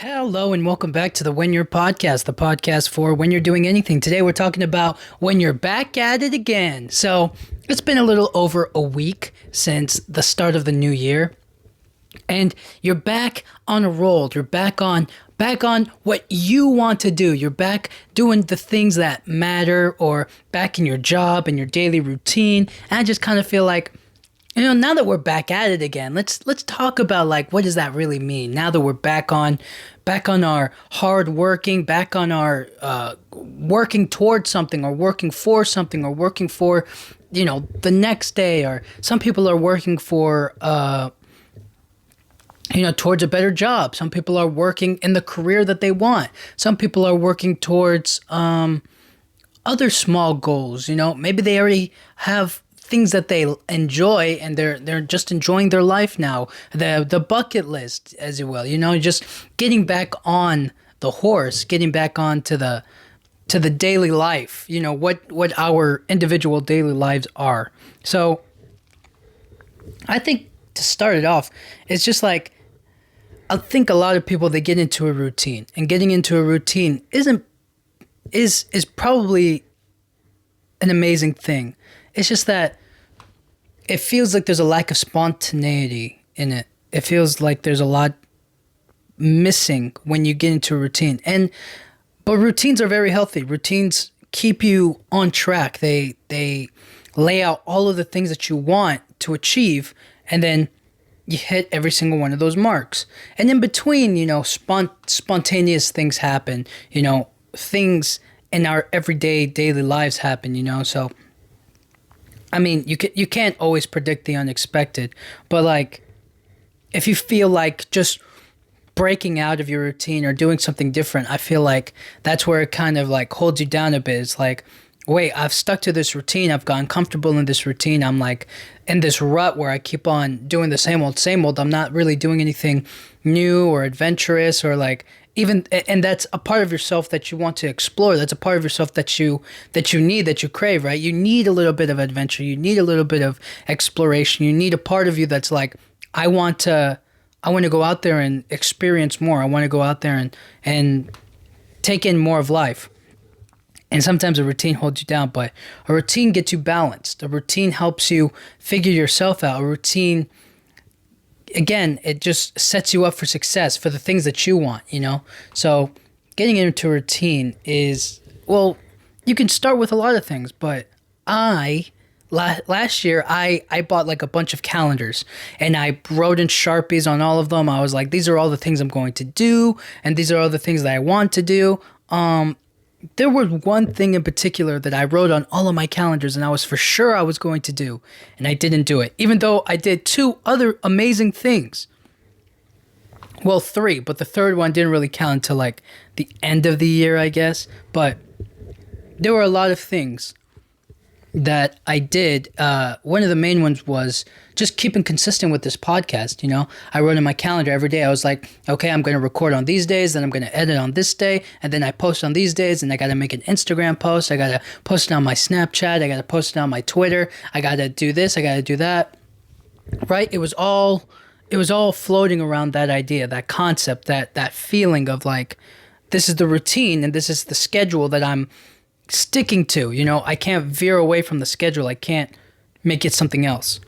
Hello and welcome back to the When You're Podcast, the podcast for when you're doing anything. Today we're talking about when you're back at it again. So it's been a little over a week since the start of the new year, and you're back on a roll. You're back on what you want to do. You're back doing the things that matter, or back in your job and your daily routine. And I just kind of feel like, now that we're back at it again, let's talk about like what does that really mean? Now that we're back on our hard working, back on our working towards something, or working for something, or working for the next day, or some people are working for towards a better job. Some people are working in the career that they want. Some people are working towards other small goals. Maybe they already have things that they enjoy, and they're just enjoying their life now. The bucket list, as you will, just getting back on the horse, getting back on to the daily life. What our individual daily lives are. So I think to start it off, it's just like, I think a lot of people, they get into a routine, and getting into a routine is probably an amazing thing. It's just that it feels like there's a lack of spontaneity in it. It feels like there's a lot missing when you get into a routine. But routines are very healthy. Routines keep you on track. They lay out all of the things that you want to achieve, and then you hit every single one of those marks. And in between, spontaneous things happen. Things in our everyday daily lives happen. So I mean, you can't always predict the unexpected, but like, if you feel like just breaking out of your routine or doing something different, I feel like that's where it kind of like holds you down a bit. It's like, wait, I've stuck to this routine. I've gotten comfortable in this routine. I'm like in this rut where I keep on doing the same old, same old. I'm not really doing anything new or adventurous, or like, and that's a part of yourself that you want to explore. That's a part of yourself that you need, that you crave, right? You need a little bit of adventure. You need a little bit of exploration. You need a part of you that's like, I want to go out there and experience more. I want to go out there and take in more of life. And sometimes a routine holds you down, but a routine gets you balanced. A routine helps you figure yourself out. A routine, again, it just sets you up for success, for the things that you want, So getting into a routine is, well, you can start with a lot of things, but last year, I bought like a bunch of calendars, and I wrote in Sharpies on all of them. I was like, these are all the things I'm going to do, and these are all the things that I want to do. There was one thing in particular that I wrote on all of my calendars, and I was for sure I was going to do, and I didn't do it, even though I did two other amazing things. Well, three, but the third one didn't really count until like the end of the year, I guess. But there were a lot of things that I did. One of the main ones was just keeping consistent with this podcast. I wrote in my calendar every day. I was like, okay, I'm going to record on these days, then I'm going to edit on this day, and then I post on these days, and I got to make an Instagram post. I got to post it on my Snapchat. I got to post it on my Twitter. I got to do this. I got to do that. Right? It was all floating around that idea, that concept, that feeling of like, this is the routine and this is the schedule that I'm sticking to. I can't veer away from the schedule. I can't make it something else.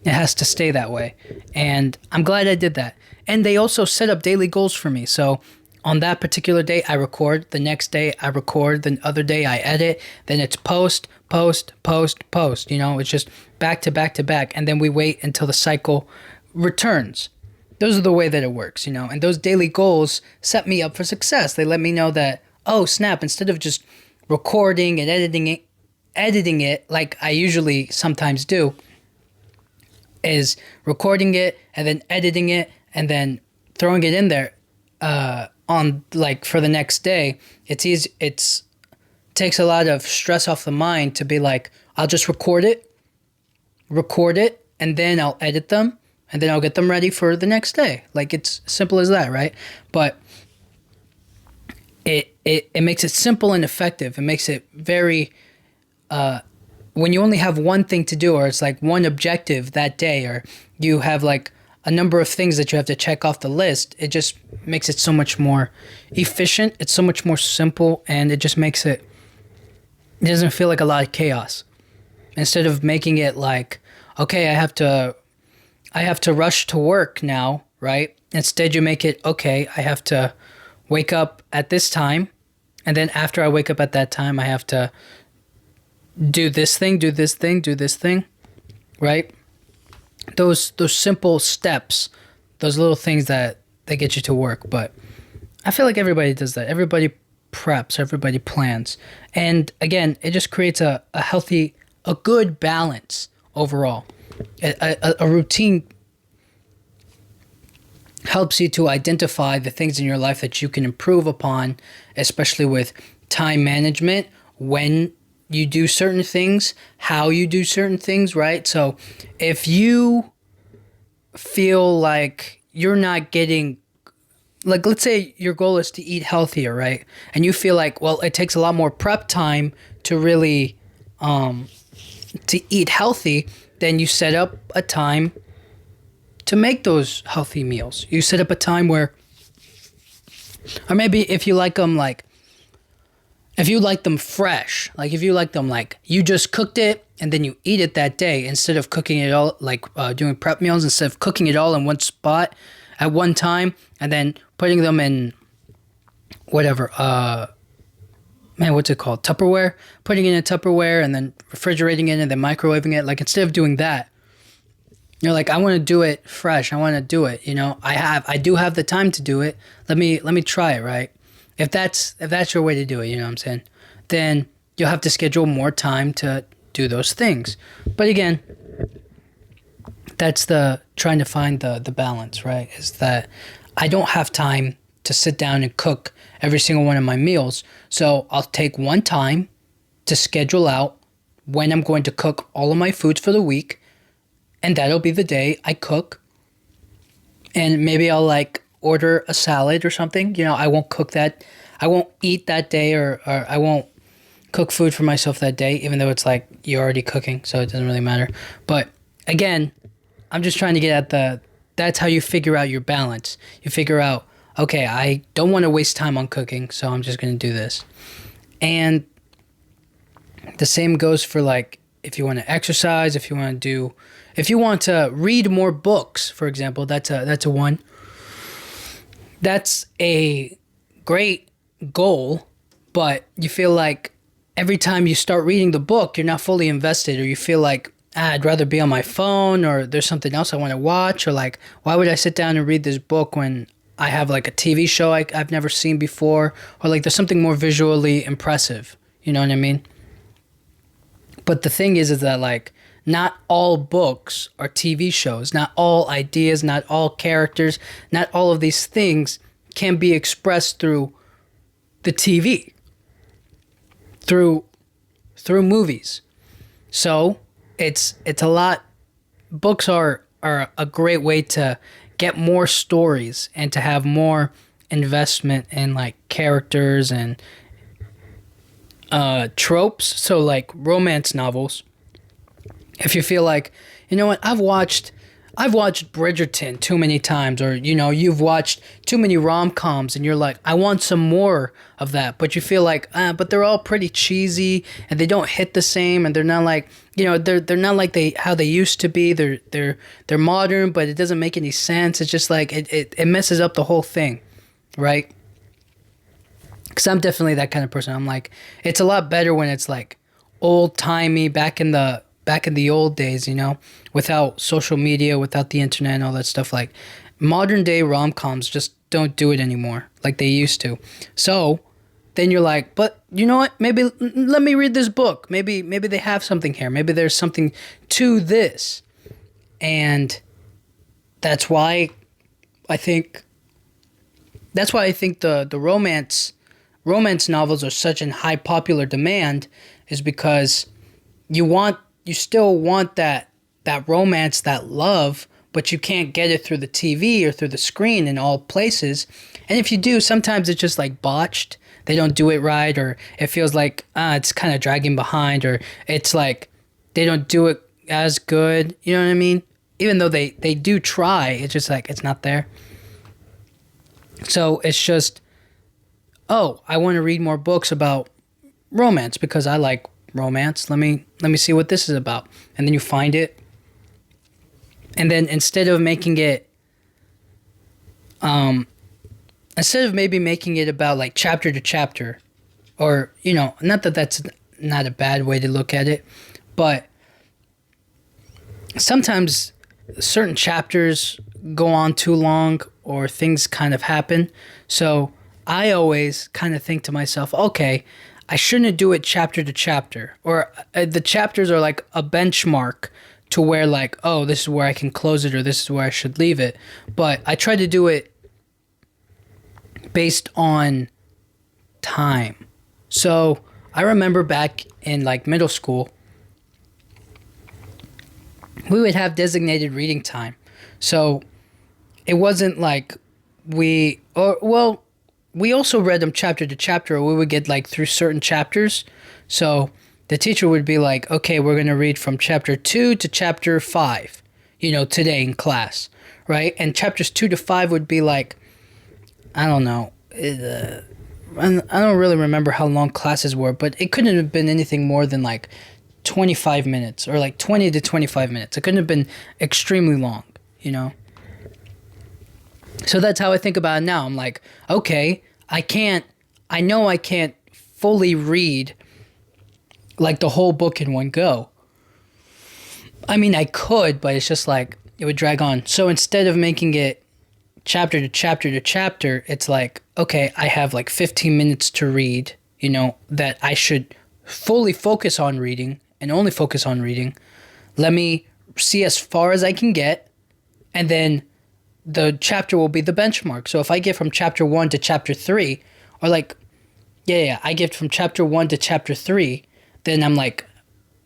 It has to stay that way. And I'm glad I did that. And they also set up daily goals for me. So on that particular day, I record. The next day, I record. The other day, I edit. Then it's post. It's just back to back to back. And then we wait until the cycle returns. Those are the way that it works, And those daily goals set me up for success. They let me know that, oh, snap, instead of just recording and editing it like I usually sometimes do, is recording it and then editing it and then throwing it in there on like for the next day. It's easy. Takes a lot of stress off the mind to be like, I'll just record it, and then I'll edit them, and then I'll get them ready for the next day. Like, it's simple as that, right? But it makes it simple and effective. It makes it very when you only have one thing to do, or it's like one objective that day, or you have like a number of things that you have to check off the list, it just makes it so much more efficient. It's so much more simple, and it just makes it doesn't feel like a lot of chaos. Instead of making it like, okay, I have to rush to work now, right? Instead, you make it, okay, I have to wake up at this time, and then after I wake up at that time, I have to do this thing, do this thing, do this thing, right? Those simple steps, those little things that get you to work. But I feel like everybody does that. Everybody preps, everybody plans. And again, it just creates a healthy, a good balance overall. A routine helps you to identify the things in your life that you can improve upon, especially with time management, when you do certain things, how you do certain things, right? So if you feel like you're not getting, like, let's say your goal is to eat healthier, right? And you feel like, well, it takes a lot more prep time to really to eat healthy, then you set up a time to make those healthy meals. You set up a time where, or maybe if you like them like, if you like them fresh, like if you like them like you just cooked it and then you eat it that day, instead of cooking it all, like doing prep meals, instead of cooking it all in one spot at one time and then putting them in whatever, what's it called? Tupperware? Putting it in a Tupperware and then refrigerating it and then microwaving it. Like, instead of doing that, you're like, I want to do it fresh. I want to do it. You know, I do have the time to do it. Let me try it, right? If that's your way to do it, you know what I'm saying? Then you'll have to schedule more time to do those things. But again, that's the trying to find the balance, right? Is that I don't have time to sit down and cook every single one of my meals. So I'll take one time to schedule out when I'm going to cook all of my foods for the week. And that'll be the day I cook. And maybe I'll like order a salad or something. You know, I won't cook that. I won't eat that day, or I won't cook food for myself that day, even though it's like you're already cooking, so it doesn't really matter. But again, I'm just trying to get at that's how you figure out your balance. You figure out, okay, I don't want to waste time on cooking, so I'm just going to do this. And the same goes for like, if you want to exercise, if you want to read more books, for example, that's a one. That's a great goal, but you feel like every time you start reading the book, you're not fully invested, or you feel like, I'd rather be on my phone, or there's something else I want to watch, or like, why would I sit down and read this book when I have like a TV show I've never seen before, or like there's something more visually impressive, you know what I mean? But the thing is that like, not all books are TV shows. Not all ideas, not all characters, not all of these things can be expressed through the TV, through movies. So it's a lot. Books are a great way to get more stories and to have more investment in like characters and tropes. So like romance novels. If you feel like, you know what, I've watched Bridgerton too many times, or, you know, you've watched too many rom-coms and you're like, I want some more of that. But you feel like, but they're all pretty cheesy and they don't hit the same, and they're not like, you know, they're not like how they used to be. They're modern, but it doesn't make any sense. It's just like it messes up the whole thing, right? Because I'm definitely that kind of person. I'm like, it's a lot better when it's like old-timey, back in the old days, you know, without social media, without the internet and all that stuff. Like, modern day rom-coms just don't do it anymore like they used to. So then you're like, but you know what? Maybe let me read this book. Maybe they have something here. Maybe there's something to this. And that's why I think the romance novels are such in high popular demand, is because you still want that romance, that love, but you can't get it through the TV or through the screen in all places. And if you do, sometimes it's just like botched. They don't do it right, or it feels like it's kind of dragging behind, or it's like they don't do it as good. You know what I mean? even though they do try, it's just like it's not there. So it's just, oh, I want to read more books about romance because I like romance. Let me see what this is about. And then you find it. And then instead of making it instead of maybe making it about like chapter to chapter, or not that that's not a bad way to look at it, but sometimes certain chapters go on too long or things kind of happen. So I always kind of think to myself, okay, I shouldn't do it chapter to chapter, or the chapters are like a benchmark to where like, oh, this is where I can close it or this is where I should leave it. But I try to do it based on time. So I remember back in like middle school, we would have designated reading time. So it wasn't like we also read them chapter to chapter, or we would get like through certain chapters. So the teacher would be like, okay, we're going to read from chapter 2 to chapter 5, today in class, right? And chapters 2 to 5 would be like, I don't know. I don't really remember how long classes were, but it couldn't have been anything more than like 25 minutes or like 20 to 25 minutes. It couldn't have been extremely long, So that's how I think about it now. I'm like, okay, I know I can't fully read like the whole book in one go. I mean, I could, but it's just like, it would drag on. So instead of making it chapter to chapter to chapter, it's like, okay, I have like 15 minutes to read, that I should fully focus on reading and only focus on reading. Let me see as far as I can get, and then the chapter will be the benchmark. So if I get from chapter 1 to chapter 3, or like, I get from chapter 1 to chapter 3, then I'm like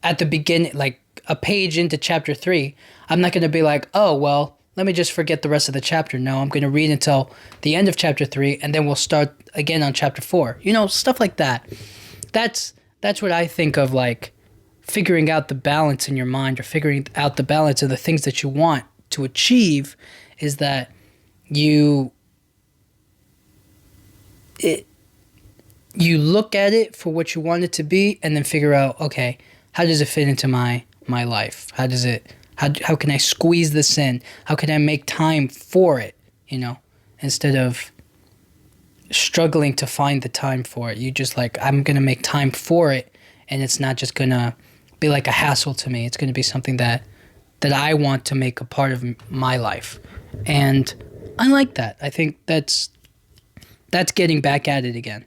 at the beginning, like a page into chapter 3, I'm not going to be like, oh, well, let me just forget the rest of the chapter. No, I'm going to read until the end of chapter 3, and then we'll start again on chapter 4. Stuff like that. That's what I think of, like figuring out the balance in your mind, or figuring out the balance of the things that you want to achieve, is that you look at it for what you want it to be, and then figure out, okay, how does it fit into my life? How can I squeeze this in? How can I make time for it, instead of struggling to find the time for it. You just like, I'm going to make time for it, and it's not just going to be like a hassle to me. It's going to be something that I want to make a part of my life. And I like that. I think that's getting back at it again.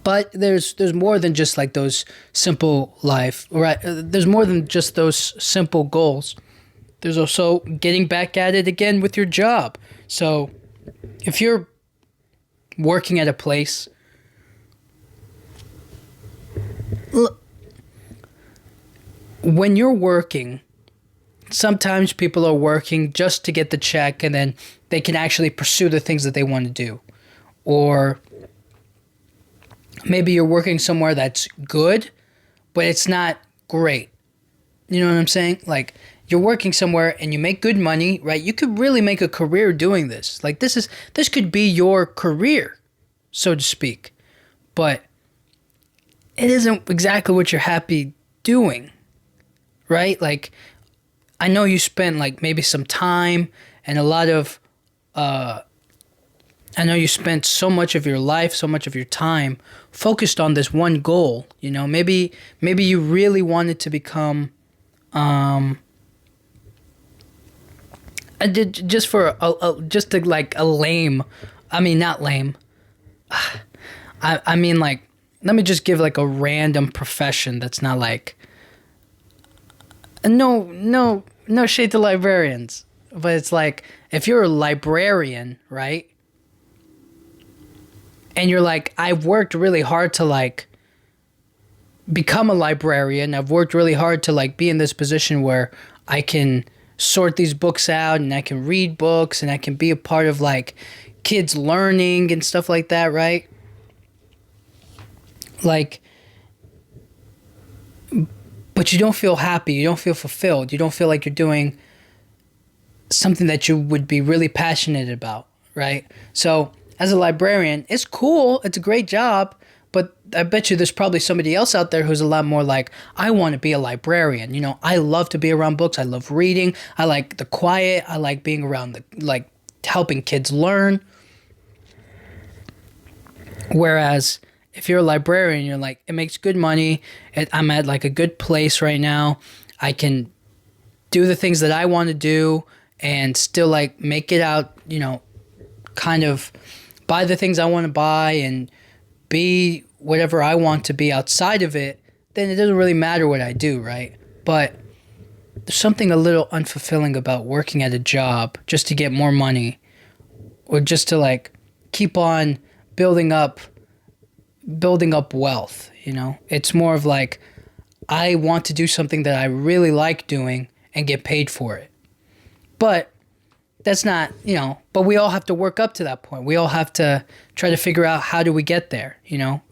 But there's more than just like those simple life, right? There's more than just those simple goals. There's also getting back at it again with your job. So if you're working at a place, when you're working, sometimes people are working just to get the check, and then they can actually pursue the things that they want to do. Or maybe you're working somewhere that's good, but it's not great. You know what I'm saying? Like, you're working somewhere and you make good money, right? You could really make a career doing this. Like, this could be your career, so to speak. But it isn't exactly what you're happy doing, right? Like, I know you spent like maybe some time and a lot of I know you spent so much of your life, so much of your time focused on this one goal. You know, maybe you really wanted to become just for just to like a lame, I mean not lame. I mean like, let me just give like a random profession that's not like, no shade to librarians, but it's like, if you're a librarian, right? And you're like, I've worked really hard to like become a librarian. I've worked really hard to like be in this position where I can sort these books out and I can read books and I can be a part of like kids learning and stuff like that, right? Like, but you don't feel happy. You don't feel fulfilled. You don't feel like you're doing something that you would be really passionate about, right? So as a librarian, it's cool, it's a great job, but I bet you there's probably somebody else out there who's a lot more like, I want to be a librarian. I love to be around books. I love reading. I like the quiet. I like being around like helping kids learn. Whereas if you're a librarian, you're like, it makes good money. I'm at like a good place right now. I can do the things that I want to do and still like make it out, kind of buy the things I want to buy and be whatever I want to be outside of it. Then it doesn't really matter what I do, right? But there's something a little unfulfilling about working at a job just to get more money or just to like keep on building up wealth, It's more of like, I want to do something that I really like doing and get paid for it. But that's not, but we all have to work up to that point. We all have to try to figure out how do we get there,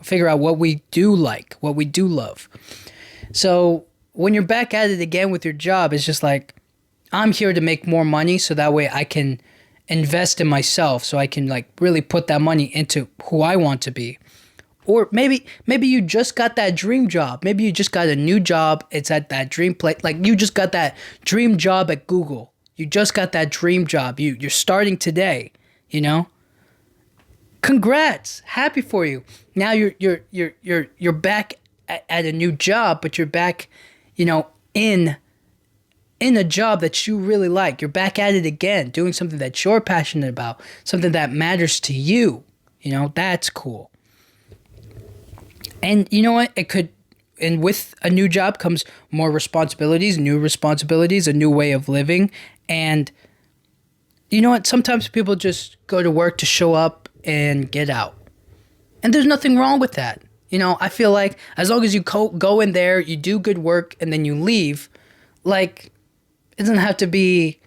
figure out what we do like, what we do love. So when you're back at it again with your job, it's just like, I'm here to make more money so that way I can invest in myself, so I can like really put that money into who I want to be. Or maybe you just got that dream job. Maybe you just got a new job. It's at that dream place. Like you just got that dream job at Google. You just got that dream job. You're starting today, Congrats. Happy for you. Now you're back at a new job, but you're back, in a job that you really like. You're back at it again, doing something that you're passionate about, something that matters to you. That's cool. And you know what? And with a new job comes more responsibilities, a new way of living. And you know what? Sometimes people just go to work to show up and get out. And there's nothing wrong with that. I feel like as long as you go in there, you do good work, and then you leave, like, it doesn't have to be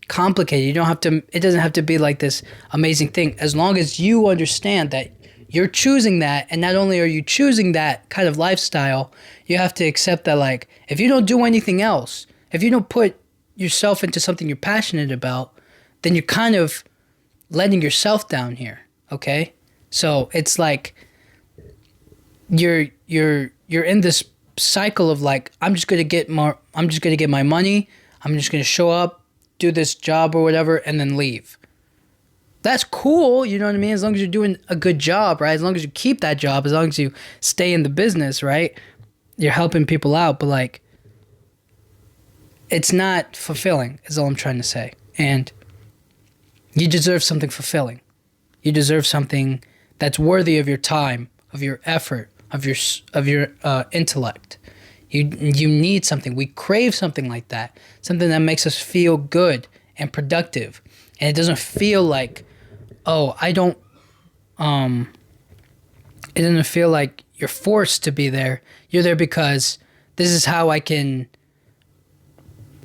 complicated. It doesn't have to be like this amazing thing. As long as you understand that you're choosing that, and not only are you choosing that kind of lifestyle, you have to accept that, like, if you don't do anything else, if you don't put yourself into something you're passionate about, then you're kind of letting yourself down here, okay? So it's like you're in this cycle of like, I'm just gonna get my money, I'm just gonna show up, do this job or whatever, and then leave. That's cool, you know what I mean? As long as you're doing a good job, right? As long as you keep that job, as long as you stay in the business, right? You're helping people out, but like, it's not fulfilling, is all I'm trying to say. And you deserve something fulfilling. You deserve something that's worthy of your time, of your effort, of your intellect. You need something. We crave something like that. Something that makes us feel good and productive. And it doesn't feel like, it doesn't feel like you're forced to be there. You're there because this is how I can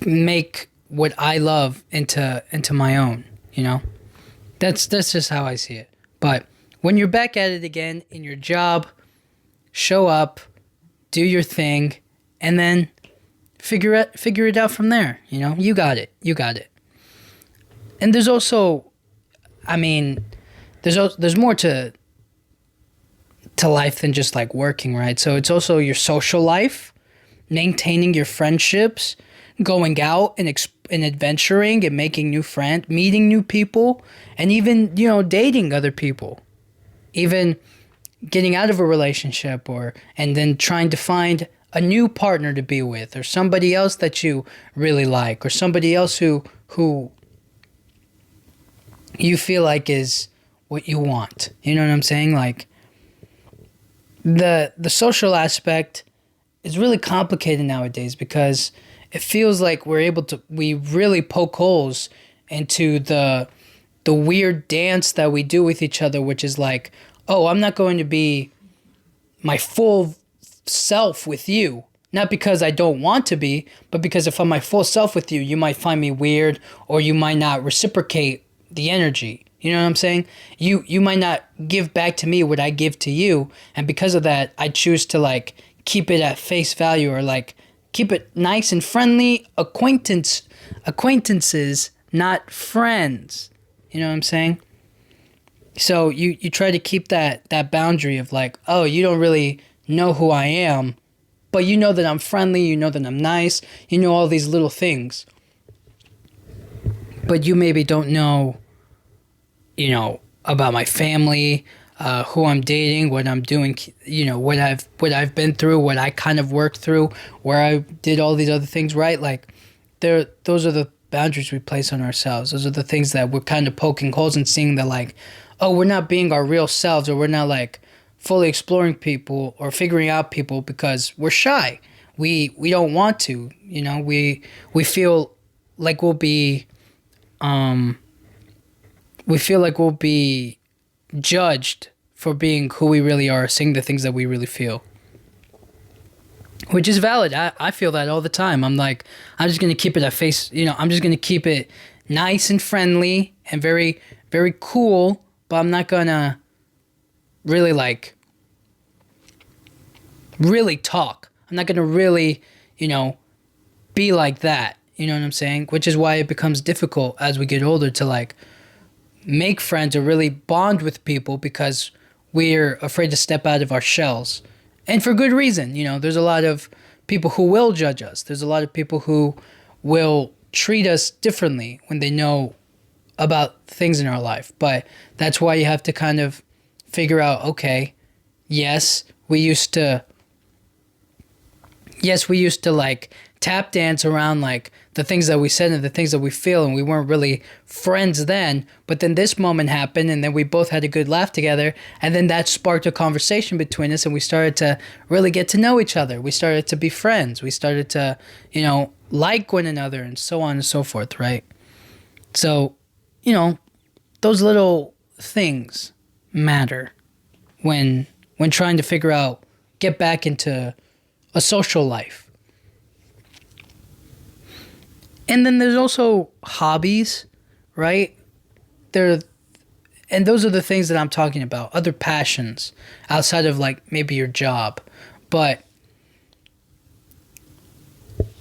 make what I love into my own, That's just how I see it. But when you're back at it again in your job, show up, do your thing, and then figure it out from there, You got it. And there's also, there's more to life than just like working, right? So it's also your social life, maintaining your friendships, going out and adventuring and making new friends, meeting new people, and even, dating other people, even getting out of a relationship and then trying to find a new partner to be with, or somebody else that you really like, or somebody else who you feel like is what you want. You know what I'm saying? Like, the social aspect is really complicated nowadays because it feels like we really poke holes into the weird dance that we do with each other, which is like, oh, I'm not going to be my full self with you. Not because I don't want to be, but because if I'm my full self with you, you might find me weird, or you might not reciprocate the energy. You know what I'm saying? You might not give back to me what I give to you, and because of that, I choose to like keep it at face value, or like keep it nice and friendly acquaintances, not friends. You know what I'm saying? So you try to keep that boundary of like, oh, you don't really know who I am, but you know that I'm friendly, you know that I'm nice, you know all these little things. But you maybe don't know, about my family, who I'm dating, what I'm doing, what I've been through, what I kind of worked through, where I did all these other things, right? Like, those are the boundaries we place on ourselves. Those are the things that we're kind of poking holes and seeing that, like, oh, we're not being our real selves, or we're not like fully exploring people or figuring out people because we're shy. We don't want to, we feel like we'll be judged for being who we really are, saying the things that we really feel. Which is valid. I feel that all the time. I'm like, I'm just going to keep it at face, I'm just going to keep it nice and friendly and very, very cool, but I'm not going to really really talk. I'm not going to really, be like that. You know what I'm saying? Which is why it becomes difficult as we get older to like make friends or really bond with people, because we're afraid to step out of our shells. And for good reason. There's a lot of people who will judge us. There's a lot of people who will treat us differently when they know about things in our life. But that's why you have to kind of figure out, okay, yes, we used to like tap dance around like the things that we said and the things that we feel, and we weren't really friends then, but then this moment happened, and then we both had a good laugh together, and then that sparked a conversation between us, and we started to really get to know each other. We started to be friends. We started to, like one another, and so on and so forth, right? So, those little things matter when trying to figure out, get back into a social life. And then there's also hobbies, right? And those are the things that I'm talking about, other passions outside of like maybe your job. But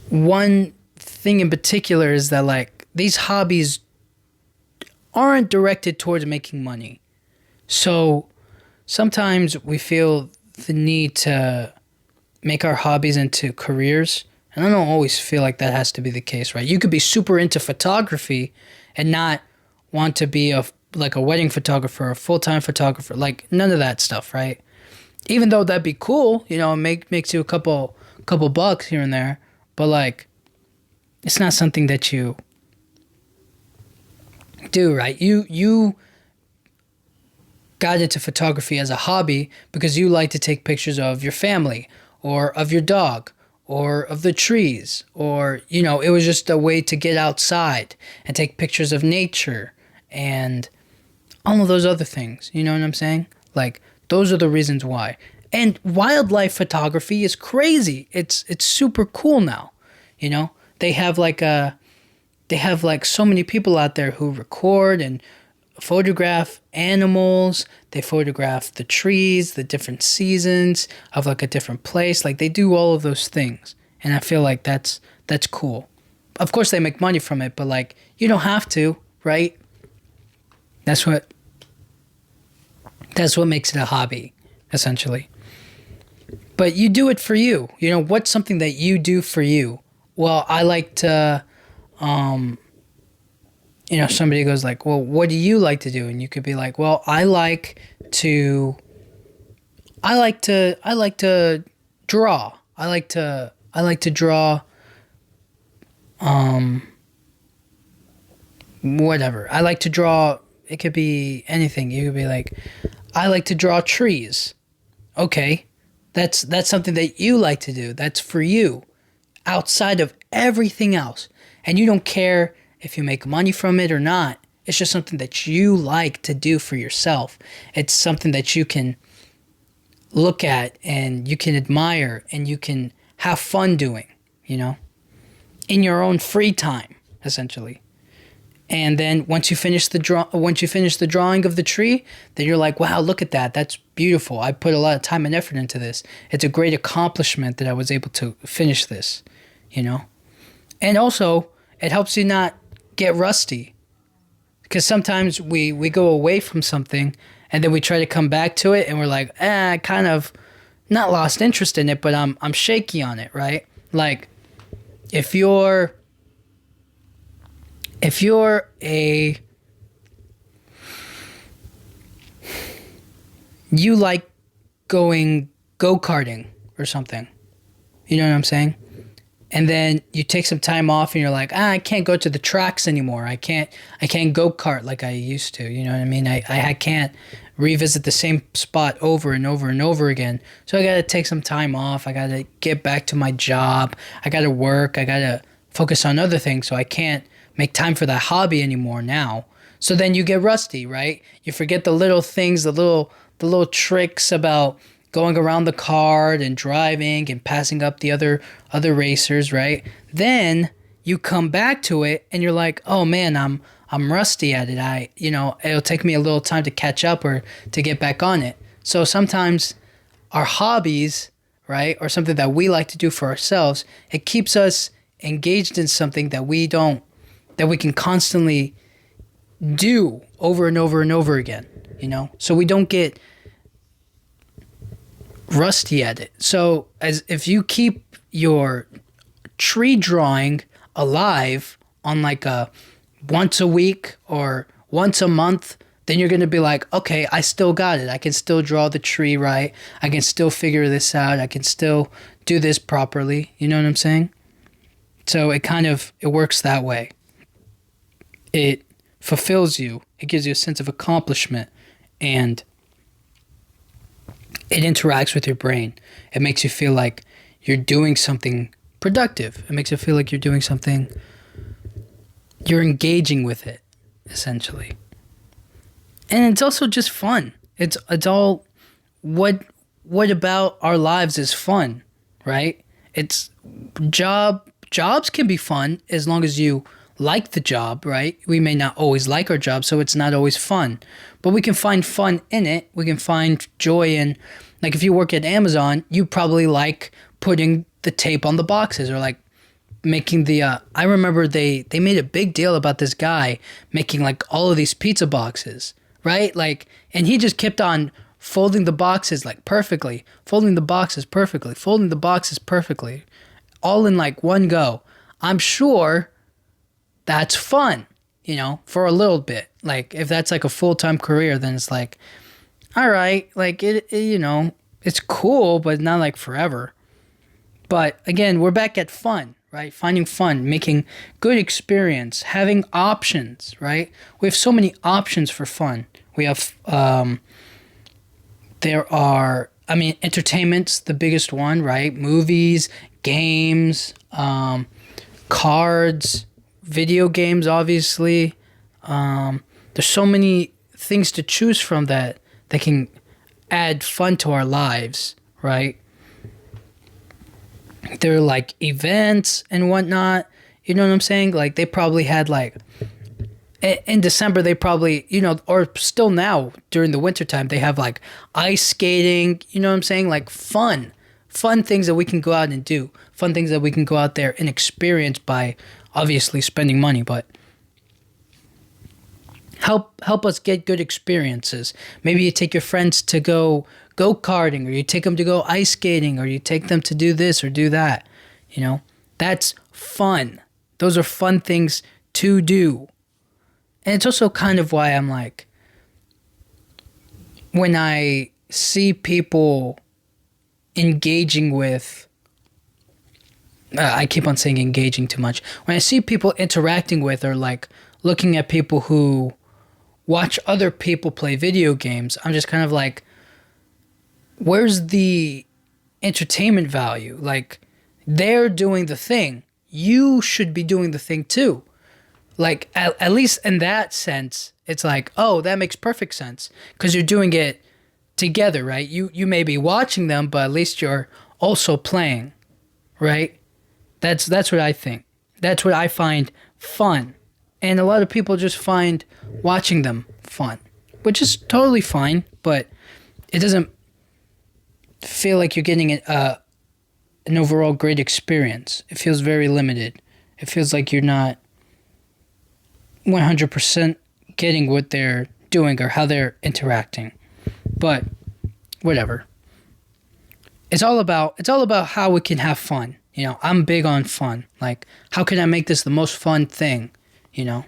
one thing in particular is that like these hobbies aren't directed towards making money. So sometimes we feel the need to make our hobbies into careers. And I don't always feel like that has to be the case, right? You could be super into photography and not want to be a wedding photographer, a full-time photographer, like none of that stuff, right? Even though that'd be cool, makes you a couple bucks here and there, but like it's not something that you do, right? You got into photography as a hobby because you like to take pictures of your family or of your dog or of the trees, or, it was just a way to get outside and take pictures of nature and all of those other things. You know what I'm saying? Like, those are the reasons why. And wildlife photography is crazy. It's super cool now. They have so many people out there who record and photograph animals. They photograph the trees, the different seasons of like a different place. Like, they do all of those things, and I feel like that's cool. Of course they make money from it, but like, you don't have to, right? That's what makes it a hobby, essentially. But you do it for you. What's something that you do for you? Well, I like to somebody goes like, well, what do you like to do? And you could be like, well, I like to draw. I like to draw, whatever. I like to draw, it could be anything. You could be like, I like to draw trees. Okay. That's something that you like to do. That's for you, outside of everything else. And you don't care if you make money from it or not. It's just something that you like to do for yourself. It's something that you can look at and you can admire and you can have fun doing, in your own free time, essentially. And then once you finish the drawing of the tree, then you're like, wow, look at that. That's beautiful. I put a lot of time and effort into this. It's a great accomplishment that I was able to finish this, And also, it helps you not get rusty. Because sometimes we go away from something and then we try to come back to it and we're like, I kind of not lost interest in it, but I'm shaky on it, right? Like if you're you like going go-karting or something. You know what I'm saying? And then you take some time off and you're like, I can't go to the tracks anymore. I can't go-kart like I used to. You know what I mean? I can't revisit the same spot over and over and over again. So I got to take some time off. I got to get back to my job. I got to work. I got to focus on other things. So I can't make time for that hobby anymore now. So then you get rusty, right? You forget the little things, the little tricks about going around the cart and driving and passing up the other racers, right? Then you come back to it and you're like, oh man, I'm rusty at it. It'll take me a little time to catch up or to get back on it. So sometimes our hobbies, right, or something that we like to do for ourselves, it keeps us engaged in something that we can constantly do over and over and over again, so we don't get rusty at it. So as if you keep your tree drawing alive on like a once a week or once a month, then you're going to be like, okay, I still got it. I can still draw the tree right. I can still figure this out. I can still do this properly. You know what I'm saying? So it works that way. It fulfills you. It gives you a sense of accomplishment, and it interacts with your brain. It makes you feel like you're doing something productive. It makes you feel like you're doing something, you're engaging with it, essentially. And it's also just fun. It's all, what about our lives is fun, right? Jobs can be fun as long as you like the job, right? We may not always like our job, so it's not always fun. But we can find fun in it. We can find joy in, like if you work at Amazon, you probably like putting the tape on the boxes or like making I remember they made a big deal about this guy making like all of these pizza boxes, right? Like, and he just kept on folding the boxes like perfectly, folding the boxes perfectly, folding the boxes perfectly, all in like one go. I'm sure that's fun, for a little bit. Like if that's like a full-time career, then it's like, all right, like it it's cool, but not like forever. But again, we're back at fun, right? Finding fun, making good experience, having options, right? We have so many options for fun. We have, entertainment's the biggest one, right? Movies, games, cards, video games, obviously. There's so many things to choose from that can add fun to our lives, right? There are like events and whatnot. You know what I'm saying? Like they probably had like in December, they probably, or still now during the wintertime, they have like ice skating, you know what I'm saying? Like fun things that we can go out and do, fun things that we can go out there and experience by obviously spending money, but help us get good experiences. Maybe you take your friends to go karting, or you take them to go ice skating, or you take them to do this or do that. That's fun. Those are fun things to do. And it's also kind of why I'm like, when I see people engaging with, I keep on saying engaging too much. When I see people interacting with or like looking at people who watch other people play video games, I'm just kind of like, where's the entertainment value? Like, they're doing the thing. You should be doing the thing too. Like, at least in that sense, it's like, oh, that makes perfect sense. Because you're doing it together, right? You may be watching them, but at least you're also playing, right? That's what I think. That's what I find fun. And a lot of people just find watching them fun, which is totally fine, but it doesn't feel like you're getting an overall great experience. It feels very limited. It feels like you're not 100% getting what they're doing or how they're interacting. But whatever. It's all about how we can have fun. I'm big on fun. Like, how can I make this the most fun thing? You know.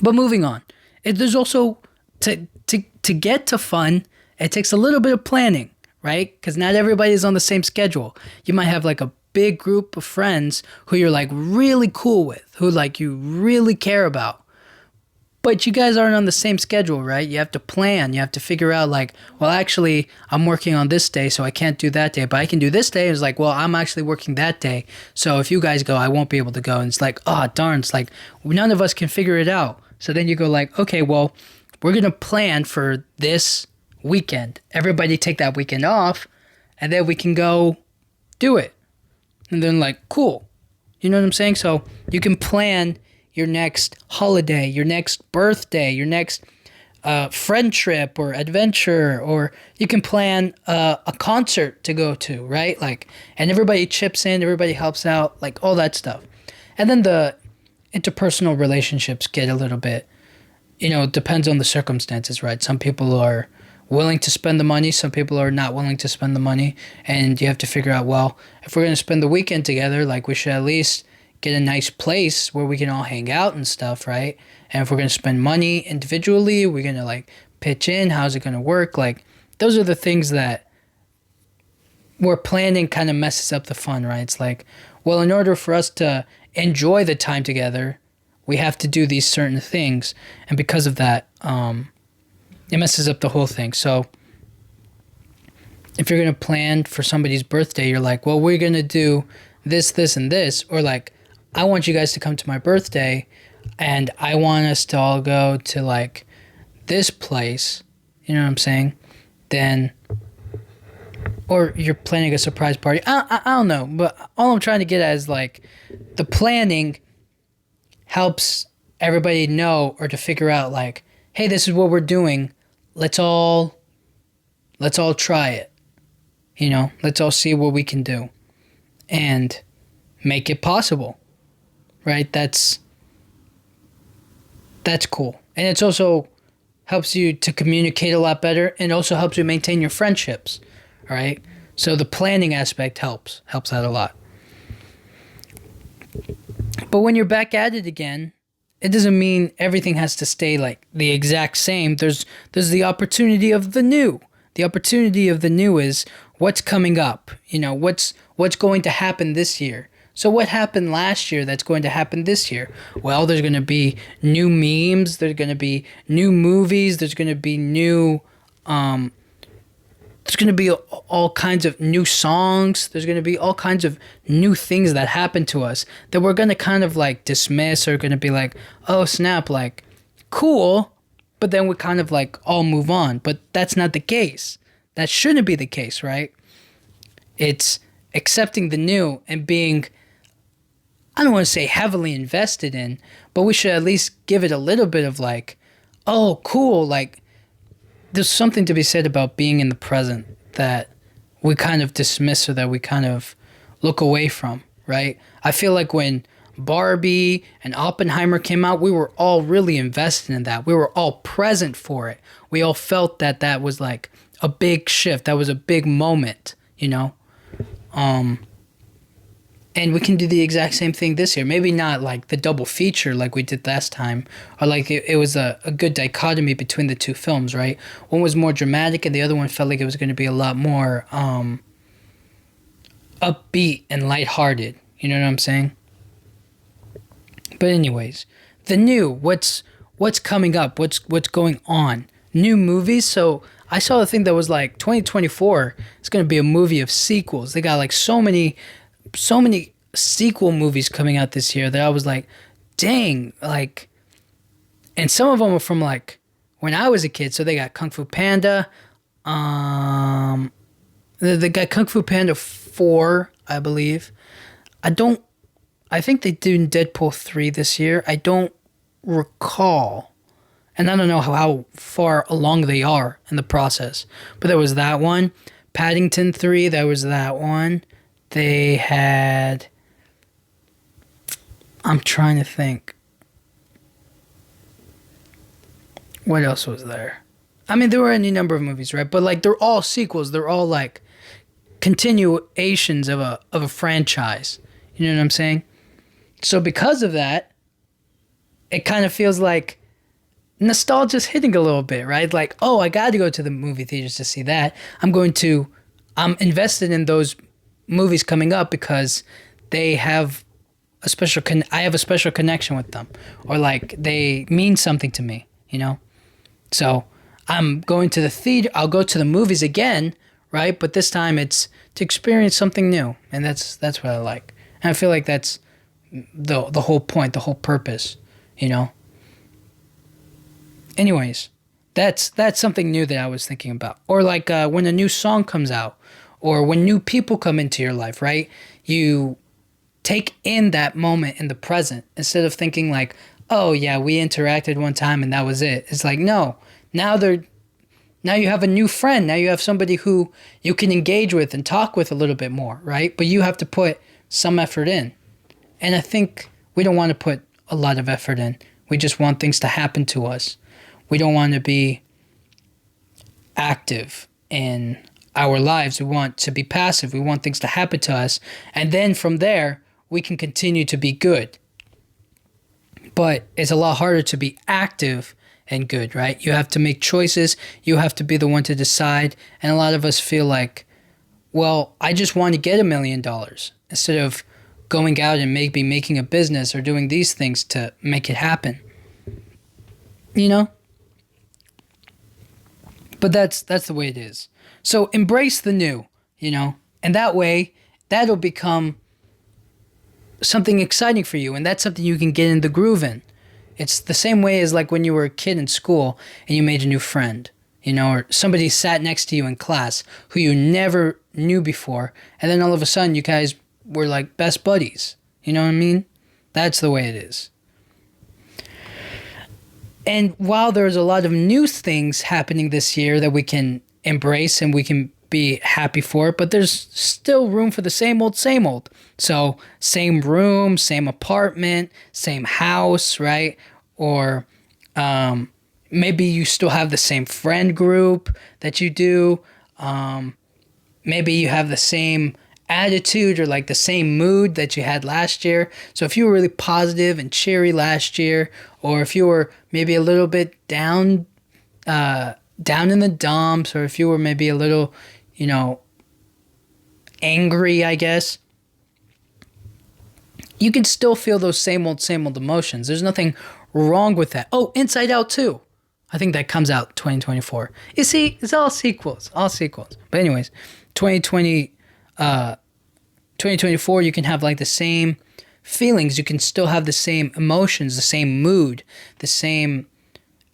But moving on, there's also to get to fun. It takes a little bit of planning, right? Because not everybody's on the same schedule. You might have like a big group of friends who you're like really cool with, who like you really care about. But you guys aren't on the same schedule, right? You have to plan. You have to figure out like, well, actually, I'm working on this day, so I can't do that day, but I can do this day. It's like, well, I'm actually working that day, so if you guys go, I won't be able to go. And it's like, oh, darn, it's like none of us can figure it out. So then you go like, okay, well, we're going to plan for this weekend. Everybody take that weekend off, and then we can go do it. And then like, cool. You know what I'm saying? So you can plan your next holiday, your next birthday, your next friend trip or adventure, or you can plan a concert to go to, right? Like, and everybody chips in, everybody helps out, like all that stuff. And then the interpersonal relationships get a little bit, it depends on the circumstances, right? Some people are willing to spend the money, some people are not willing to spend the money, and you have to figure out, well, if we're going to spend the weekend together, like we should at least get a nice place where we can all hang out and stuff, right? And if we're going to spend money individually, we're going to like pitch in, how's it going to work? Like, those are the things that where planning kind of messes up the fun, right? It's like, well, in order for us to enjoy the time together, we have to do these certain things. And because of that, it messes up the whole thing. So if you're going to plan for somebody's birthday, you're like, well, we're going to do this, this, and this. Or like, I want you guys to come to my birthday and I want us to all go to like this place. You know what I'm saying? Then, or you're planning a surprise party. I don't know. But all I'm trying to get at is like the planning helps everybody know or to figure out like, hey, this is what we're doing. Let's all try it. Let's all see what we can do and make it possible. Right? That's cool. And it's also helps you to communicate a lot better and also helps you maintain your friendships. All right? So the planning aspect helps out a lot. But when you're back at it again, it doesn't mean everything has to stay like the exact same. There's the opportunity of the new. The opportunity of the new is what's coming up. What's going to happen this year. So what happened last year that's going to happen this year? Well, there's going to be new memes. There's going to be new movies. There's going to be new there's going to be all kinds of new songs. There's going to be all kinds of new things that happen to us that we're going to kind of like dismiss or going to be like, oh, snap, like, cool. But then we kind of like all move on. But that's not the case. That shouldn't be the case, right? It's accepting the new and being, I don't want to say heavily invested in, but we should at least give it a little bit of like, oh, cool, like, there's something to be said about being in the present that we kind of dismiss or that we kind of look away from, right? I feel like when Barbie and Oppenheimer came out, we were all really invested in that. We were all present for it. We all felt that that was like a big shift. That was a big moment, And we can do the exact same thing this year. Maybe not like the double feature like we did last time. Or like it was a good dichotomy between the two films, right? One was more dramatic and the other one felt like it was going to be a lot more upbeat and lighthearted. You know what I'm saying? But anyways, the new, what's coming up? What's going on? New movies. So I saw a thing that was like 2024 is going to be a movie of sequels. They got like so many sequel movies coming out this year that I was like, dang, like, and some of them are from like when I was a kid. So they got Kung Fu Panda, they got Kung Fu Panda 4, I believe. I think they did Deadpool 3 this year. I don't recall. And I don't know how far along they are in the process. But there was that one. Paddington 3, there was that one. They had, I'm trying to think. What else was there? I mean, there were any number of movies, right? But like, they're all sequels. They're all like continuations of a franchise. You know what I'm saying? So because of that, it kind of feels like nostalgia's hitting a little bit, right? Like, oh, I got to go to the movie theaters to see that. I'm invested in those movies coming up because they have I have a special connection with them, or like they mean something to me, you know? So I'm going to the theater. I'll go to the movies again, right? But this time it's to experience something new, and that's what I like. And I feel like that's the whole point, the whole purpose, you know. Anyways, that's something new that I was thinking about. Or like when a new song comes out, or when new people come into your life, right? You take in that moment in the present instead of thinking like, oh yeah, we interacted one time and that was it. It's like, no, now you have a new friend. Now you have somebody who you can engage with and talk with a little bit more, right? But you have to put some effort in. And I think we don't want to put a lot of effort in. We just want things to happen to us. We don't want to be active in our lives. We want to be passive. We want things to happen to us. And then from there, we can continue to be good. But it's a lot harder to be active and good, right? You have to make choices. You have to be the one to decide. And a lot of us feel like, well, I just want to get $1 million instead of going out and maybe making a business or doing these things to make it happen. You know? But that's the way it is. So embrace the new, you know? And that way, that'll become something exciting for you, and that's something you can get in the groove in. It's the same way as like when you were a kid in school and you made a new friend, you know, or somebody sat next to you in class who you never knew before, and then all of a sudden you guys were like best buddies. You know what I mean? That's the way it is. And while there's a lot of new things happening this year that we can embrace and we can be happy for, but there's still room for the same old, same old. So same room, same apartment, same house, right? Or maybe you still have the same friend group that you do. Maybe you have the same attitude or like the same mood that you had last year. So if you were really positive and cheery last year, or if you were maybe a little bit down in the dumps, or if you were maybe a little, you know, angry, I guess, you can still feel those same old emotions. There's nothing wrong with that. Oh, Inside Out 2. I think that comes out 2024. You see, it's all sequels. But anyways, 2024, you can have like the same feelings. You can still have the same emotions, the same mood, the same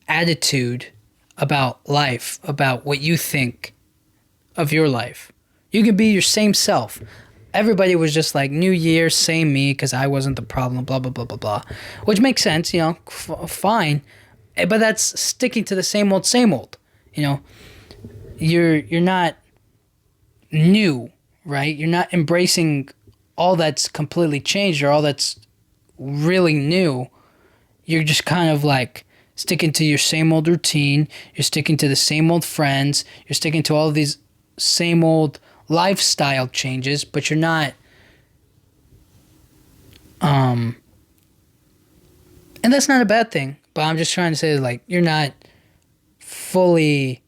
attitude about life, about what you think of your life. You can be your same self. Everybody was just like, New Year, same me, because I wasn't the problem, blah, blah, blah, blah, blah. Which makes sense, you know, fine. But that's sticking to the same old, you know. You're not new, right? You're not embracing all that's completely changed or all that's really new. You're just kind of like sticking to your same old routine. You're sticking to the same old friends. You're sticking to all of these same old lifestyle changes, but you're not and that's not a bad thing, but I'm just trying to say, like, you're not fully,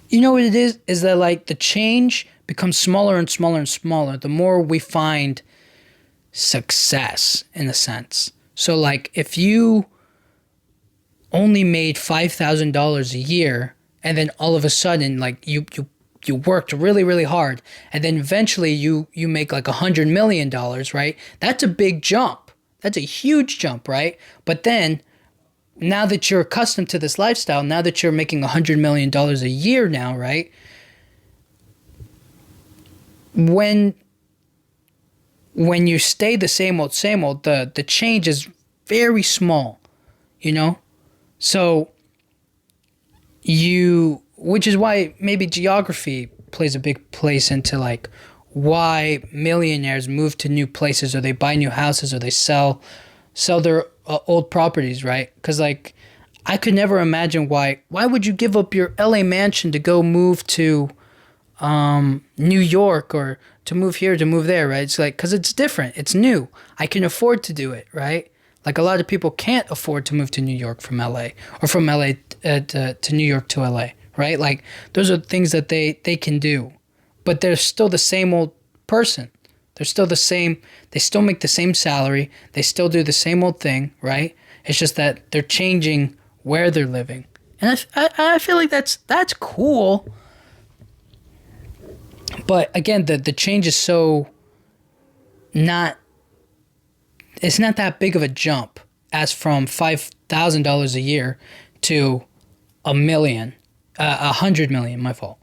you know what it is that like the change becomes smaller and smaller and smaller the more we find success, in a sense. So like if you only made $5,000 a year, and then all of a sudden like you worked really, really hard, and then eventually you make like $100 million, right? That's a big jump. That's a huge jump, right? But then now that you're accustomed to this lifestyle, now that you're making $100 million a year now, right? When you stay the same old, the change is very small, you know? So which is why maybe geography plays a big place into like why millionaires move to new places, or they buy new houses, or they sell their old properties, right? Because like I could never imagine why would you give up your LA mansion to go move to New York, or to move here, to move there, right? It's like, because it's different, it's new, I can afford to do it, right? Like a lot of people can't afford to move to New York from LA, or from LA to New York to LA, right? Like those are things that they can do, but they're still the same old person. They're still the same. They still make the same salary. They still do the same old thing, right? It's just that they're changing where they're living, and I feel like that's cool. But again, the change is so not. It's not that big of a jump as from $5,000 a year to a million, 100 million. My fault,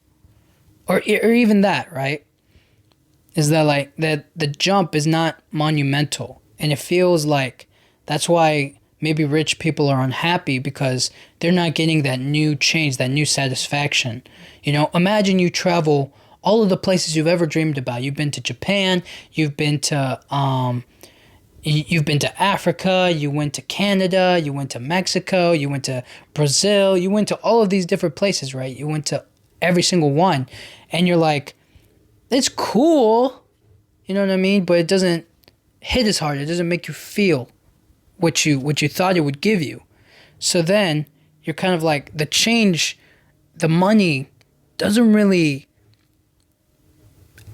or even that, right? Is that like that the jump is not monumental, and it feels like that's why maybe rich people are unhappy, because they're not getting that new change, that new satisfaction. Imagine you travel all of the places you've ever dreamed about. You've been to Japan, you've been to Africa, you went to Canada, you went to Mexico, you went to Brazil, you went to all of these different places, right? You went to every single one, and you're like, it's cool, you know what I mean? But it doesn't hit as hard. It doesn't make you feel what you thought it would give you. So then you're kind of like, the change, the money doesn't really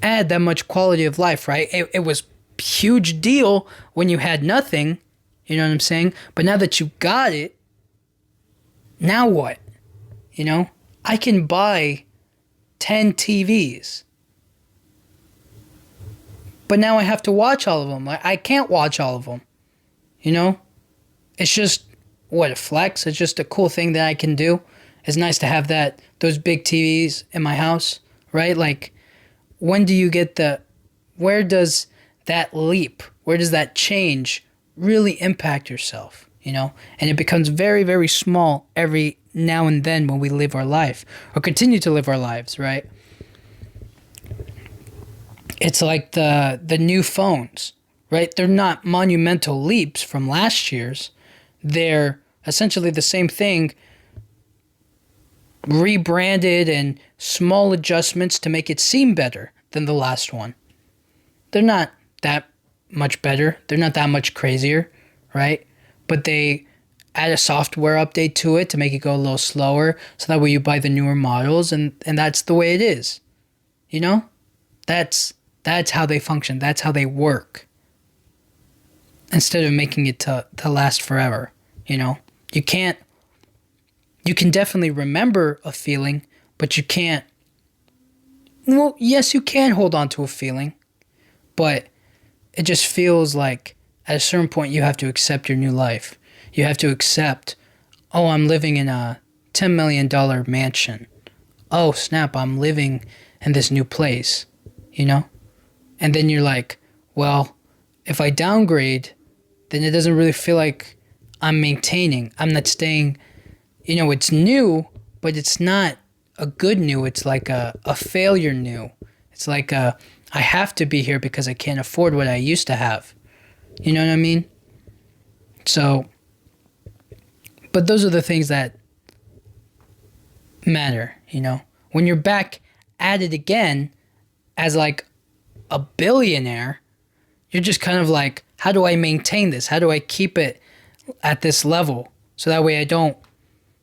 add that much quality of life, right? It was a huge deal when you had nothing, you know what I'm saying? But now that you got it, now what? I can buy 10 TVs. But now I have to watch all of them. I can't watch all of them. It's just, a flex. It's just a cool thing that I can do. It's nice to have those big TVs in my house, right? Like, when do you get where does that leap, where does that change really impact yourself, And it becomes very, very small every now and then when we live our life, or continue to live our lives, right? It's like the new phones, right? They're not monumental leaps from last year's. They're essentially the same thing, rebranded and small adjustments to make it seem better than the last one. They're not that much better. They're not that much crazier, right? But they add a software update to it to make it go a little slower, so that way you buy the newer models, and that's the way it is. That's how they function. That's how they work. Instead of making it to last forever, You can definitely remember a feeling, but you can't. Well, yes, you can hold on to a feeling, but it just feels like at a certain point you have to accept your new life. You have to accept, oh, I'm living in a $10 million mansion. Oh, snap, I'm living in this new place, And then you're like, well, if I downgrade, then it doesn't really feel like I'm maintaining. I'm not staying, it's new, but it's not a good new. It's like a failure new. It's like I have to be here because I can't afford what I used to have. You know what I mean? So, but those are the things that matter, When you're back at it again as like a billionaire, you're just kind of like, how do I maintain this? How do I keep it at this level, so that way I don't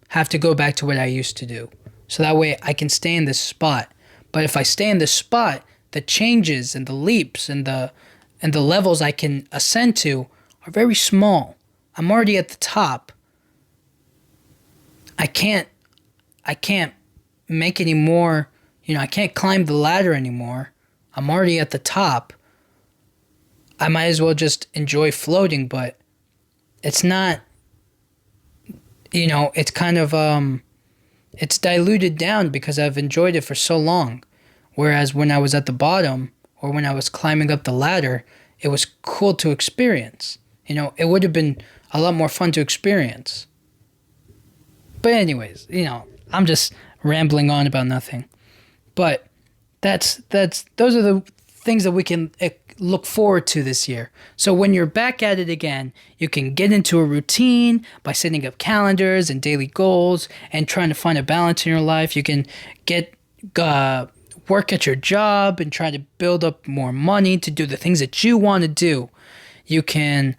have to go back to what I used to do, so that way I can stay in this spot. But if I stay in this spot, the changes and the leaps and the levels I can ascend to are very small. I'm already at the top. I can't make any more, I can't climb the ladder anymore. I'm already at the top. I might as well just enjoy floating, but it's not, it's kind of, it's diluted down because I've enjoyed it for so long. Whereas when I was at the bottom, or when I was climbing up the ladder, it was cool to experience. It would have been a lot more fun to experience. But anyways, I'm just rambling on about nothing. But those are the things that we can look forward to this year. So when you're back at it again, you can get into a routine by setting up calendars and daily goals and trying to find a balance in your life. You can get work at your job and try to build up more money to do the things that you want to do. You can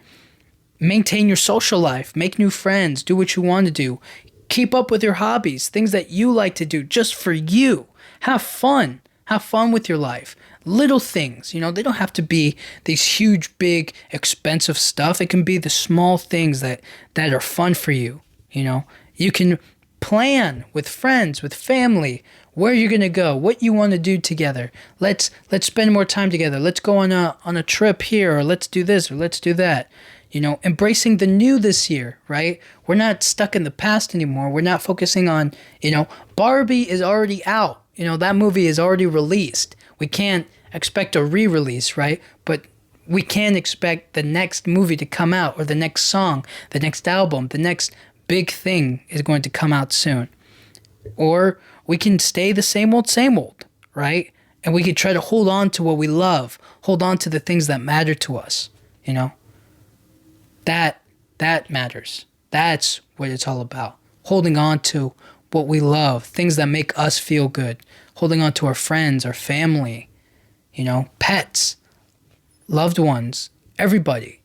maintain your social life, make new friends, do what you want to do. Keep up with your hobbies, things that you like to do just for you. Have fun. Have fun with your life. Little things, they don't have to be these huge, big, expensive stuff. It can be the small things that are fun for you. You can plan with friends, with family, where you're going to go, what you want to do together. Let's spend more time together. Let's go on a trip here, or let's do this, or let's do that. Embracing the new this year, right? We're not stuck in the past anymore. We're not focusing on, Barbie is already out. That movie is already released. We can't expect a re-release, right? But we can expect the next movie to come out, or the next song, the next album, the next big thing is going to come out soon. Or we can stay the same old, right? And we can try to hold on to what we love, hold on to the things that matter to us, That matters. That's what it's all about. Holding on to what we love, things that make us feel good. Holding on to our friends, our family, pets, loved ones, everybody,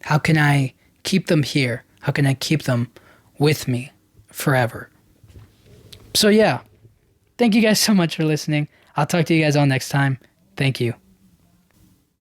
How can I keep them here? How can I keep them with me forever? So yeah, thank you guys so much for listening. I'll talk to you guys all next time. Thank you.